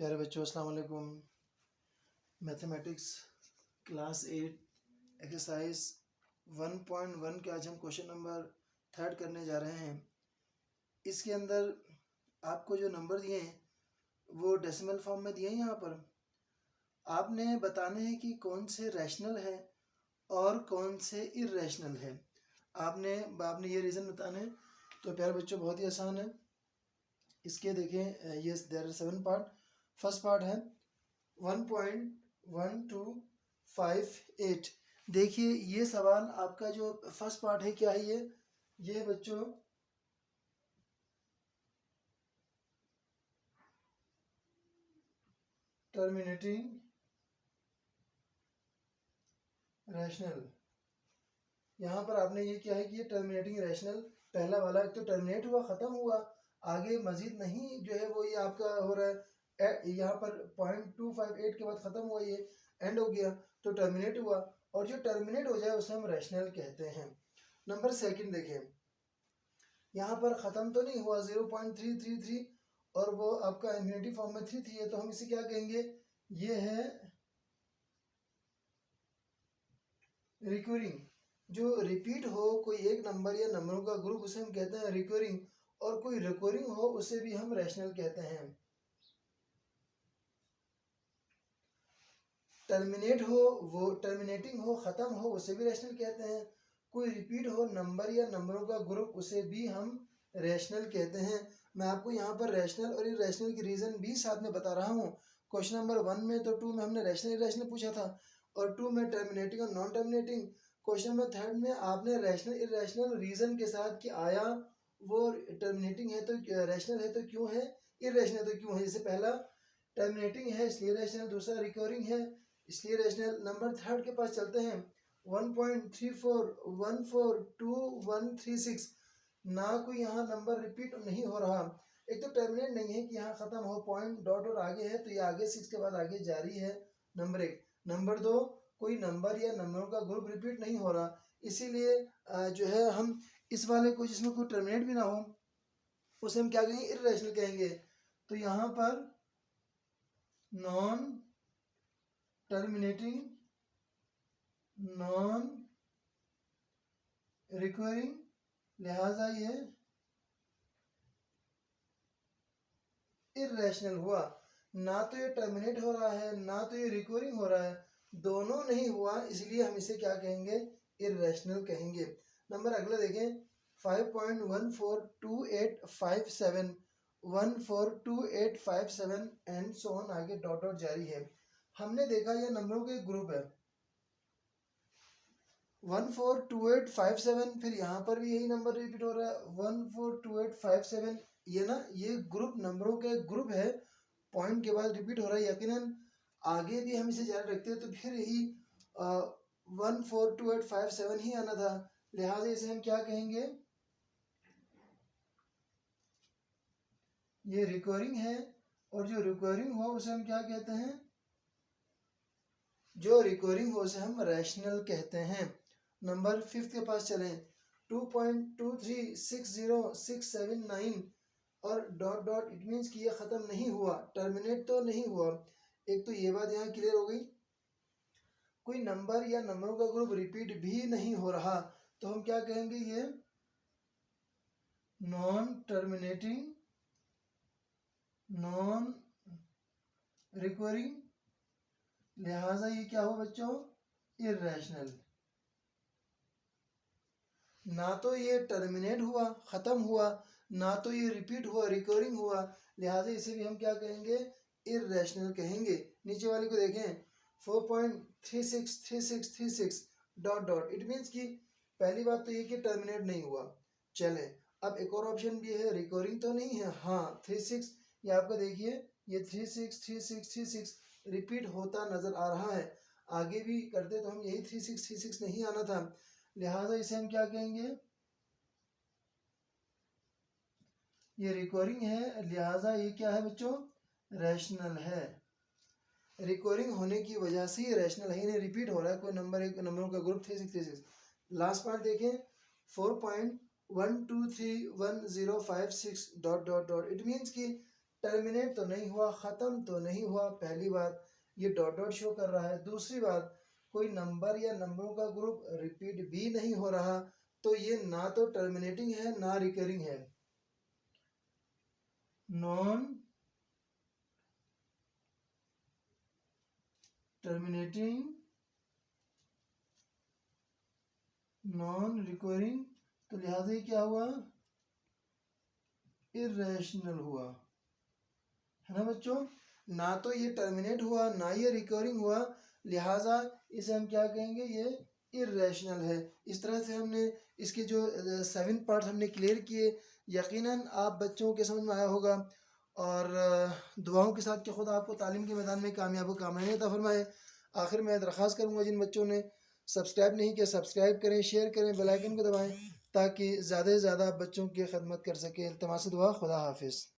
प्यारे बच्चों अस्सलाम वालेकुम। मैथमेटिक्स क्लास 8 एक्सरसाइज 1.1 के आज हम क्वेश्चन नंबर 3 करने जा रहे हैं। इसके अंदर आपको जो नंबर दिए हैं वो डेसिमल फॉर्म में दिए हैं। यहाँ पर आपने बताने हैं कि कौन से रैशनल है और कौन से इर्रेशनल है। आपने ये रीज़न बताने हैं। तो प्यारे बच्चों बहुत ही आसान है। इसके देखें, ये there are 7 part. First part है 1.1258। देखिए ये सवाल आपका जो फर्स्ट पार्ट है क्या है, ये बच्चों टर्मिनेटिंग रैशनल। यहाँ पर आपने ये क्या है कि ये टर्मिनेटिंग रैशनल पहला वाला एक तो टर्मिनेट हुआ, ख़त्म हुआ, आगे मजीद नहीं जो है वो ये आपका हो रहा है। यहाँ पर 0.258 के बाद ख़त्म हुआ, ये एंड हो गया तो टर्मिनेट हुआ। और जो टर्मिनेट हो जाए उसे हम रैशनल कहते हैं। नंबर सेकंड देखें, यहाँ पर ख़त्म तो नहीं हुआ 0.333 और वो आपका इन्फिनिटी फॉर्म में 3 है, तो हम इसे क्या कहेंगे, ये है रिकरिंग। जो रिपीट हो कोई एक नंबर या नंबरों का ग्रुप उसे हम कहते हैं रिकरिंग, और कोई रिकरिंग हो उसे भी हम रैशनल कहते हैं। टर्मिनेट हो, वो टर्मिनेटिंग हो, ख़त्म हो, उसे भी रैशनल कहते हैं। कोई रिपीट हो नंबर या नंबरों का ग्रुप, उसे भी हम रैशनल कहते हैं। मैं आपको यहाँ पर रैशनल और इरैशनल की रीज़न भी साथ में बता रहा हूँ। क्वेश्चन नंबर 1 में तो 2 में हमने रैशनल इरैशनल पूछा था और 2 में टर्मिनेटिंग और नॉन टर्मिनेटिंग। क्वेश्चन नंबर 3 में आपने रैशनल इरैशनल रीज़न के साथ कि आया वो टर्मिनेटिंग है तो रैशनल है तो क्यों है, इरैशनल तो क्यों है। जैसे पहला टर्मिनेटिंग है इसलिए रैशनल, दूसरा रिकरिंग है इसलिए रैशनल। नंबर 3 के पास चलते हैं 1.34142136। ना कोई यहाँ नंबर रिपीट नहीं हो रहा, एक तो टर्मिनेट नहीं है कि यहाँ ख़त्म हो, पॉइंट डॉट और आगे है तो ये आगे 6 के बाद आगे जारी है। नंबर 1। नंबर 2, कोई नंबर या नंबरों का ग्रुप रिपीट नहीं हो रहा, इसीलिए जो है हम इस वाले को जिसमें कोई टर्मिनेट भी ना हो उसे हम क्या कहेंगे, इररेशनल कहेंगे। तो यहाँ पर नॉन टर्मिनेटिंग, नॉन रिकरिंग, लिहाजा ये इररेशनल हुआ। ना तो ये टर्मिनेट हो रहा है ना तो ये रिकरिंग हो रहा है, दोनों नहीं हुआ, इसलिए हम इसे क्या कहेंगे, इररेशनल कहेंगे। नंबर अगला देखें 5.142857, 142857 एंड सो ऑन, आगे डॉट डॉट जारी है। हमने देखा यह नंबरों के ग्रुप है 142857, फिर यहाँ पर भी यही नंबर रिपीट हो रहा है 142857। ये ना ये ग्रुप नंबरों के ग्रुप है, पॉइंट के बाद रिपीट हो रहा है, यकीनन आगे भी हम इसे जारी रखते हैं तो फिर यही 142857 ही आना था, लिहाजा इसे हम क्या कहेंगे, ये रिकरिंग है। और जो रिकरिंग हो उसे हम क्या कहते हैं, जो रिकरिंग हो उसे हम रैशनल कहते हैं। नंबर 5 के पास चलें 2.2360679 और डॉट डॉट, इट मीन्स कि ये ख़त्म नहीं हुआ, टर्मिनेट तो नहीं हुआ। एक तो ये बात यहाँ क्लियर हो गई, कोई नंबर या नंबरों का ग्रुप रिपीट भी नहीं हो रहा, तो हम क्या कहेंगे, ये नॉन टर्मिनेटिंग, नॉन रिकरिंग, लिहाजा ये क्या हो बच्चों, इररेशनल। ना तो ये टर्मिनेट हुआ, ख़त्म हुआ, ना तो ये रिपीट हुआ, रिकरिंग हुआ, लिहाजा इसे भी हम क्या कहेंगे, इररेशनल कहेंगे। नीचे वाले को देखें 4.363636 डॉट डॉट, इट मीन्स कि पहली बात तो ये कि टर्मिनेट नहीं हुआ। चले अब एक और ऑप्शन भी है, रिकरिंग तो नहीं है, हाँ 36, ये आपका देखिए ये 363636 रिपीट होता नज़र आ रहा है, आगे भी करते तो हम यही 3636 नहीं आना था, लिहाजा इसे हम क्या कहेंगे, ये रिकरिंग है, लिहाजा ये क्या है बच्चों, रैशनल है। रिकरिंग होने की वजह से ये रैशनल है, इन्हें रिपीट हो रहा है कोई नंबर, एक नंबरों का ग्रुप 3636। लास्ट पार्ट देखें 4.123106 dot dot dot, it means कि टर्मिनेट तो नहीं हुआ, ख़त्म तो नहीं हुआ। पहली बात ये डॉट डॉट शो कर रहा है। दूसरी बात कोई नंबर या नंबरों का ग्रुप रिपीट भी नहीं हो रहा, तो ये ना तो टर्मिनेटिंग है ना रिकरिंग है। नॉन टर्मिनेटिंग, नॉन रिकरिंग, तो लिहाजा ये क्या हुआ, इरेशनल हुआ, है ना बच्चों। ना तो ये टर्मिनेट हुआ ना ये रिकरिंग हुआ, लिहाजा इसे हम क्या कहेंगे, ये इरेशनल है। इस तरह से हमने इसके जो 7 पार्ट हमने क्लियर किए। यकीनन आप बच्चों के समझ में आया होगा, और दुआओं के साथ कि खुदा आपको तालीम के मैदान में कामयाब कामयाबी अता फरमाए। आखिर में दरख्वास्त करूँगा जिन बच्चों ने सब्सक्राइब नहीं किया सब्सक्राइब करें, शेयर करें, बेल आइकन को दबाएं ताकि ज़्यादा से ज़्यादा बच्चों की खदमत कर सकें। इल्तिमास दुआ, खुदा हाफिज़।